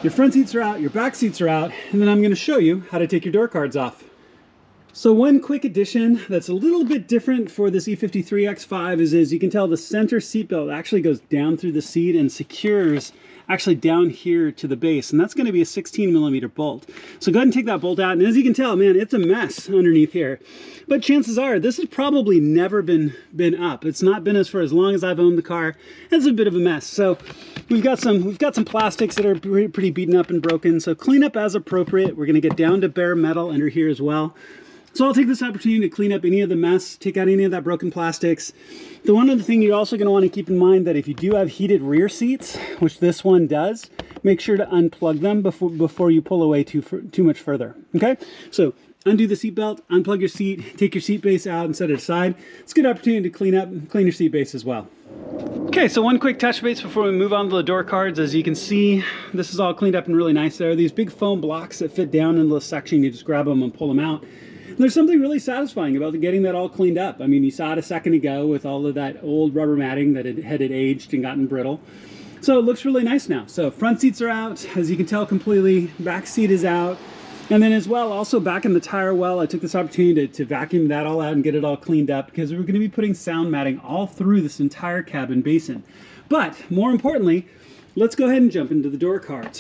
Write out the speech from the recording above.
Your front seats are out, your back seats are out, and then I'm going to show you how to take your door cards off. So one quick addition that's a little bit different for this E53X5 is you can tell the center seat belt actually goes down through the seat and secures actually down here to the base, and that's going to be a 16mm bolt. So go ahead and take that bolt out, and as you can tell, man, it's a mess underneath here. But chances are this has probably never been up. It's not been as for as long as I've owned the car. It's a bit of a mess. So we've got some plastics that are pretty beaten up and broken. So clean up as appropriate. We're going to get down to bare metal under here as well. So I'll take this opportunity to clean up any of the mess, take out any of that broken plastics. The one other thing you're also going to want to keep in mind that if you do have heated rear seats, which this one does, make sure to unplug them before you pull away too much further. Okay, so undo the seat belt, unplug your seat, take your seat base out and set it aside. It's a good opportunity to clean your seat base as well. Okay, so one quick touch base before we move on to the door cards. As you can see, this is all cleaned up and really nice. There are these big foam blocks that fit down into the section. You just grab them and pull them out. There's something really satisfying about getting that all cleaned up. I mean, you saw it a second ago with all of that old rubber matting that had aged and gotten brittle. So it looks really nice now. So front seats are out, as you can tell completely. Back seat is out. And then as well, also back in the tire well, I took this opportunity to vacuum that all out and get it all cleaned up because we're going to be putting sound matting all through this entire cabin basin. But more importantly, let's go ahead and jump into the door cards.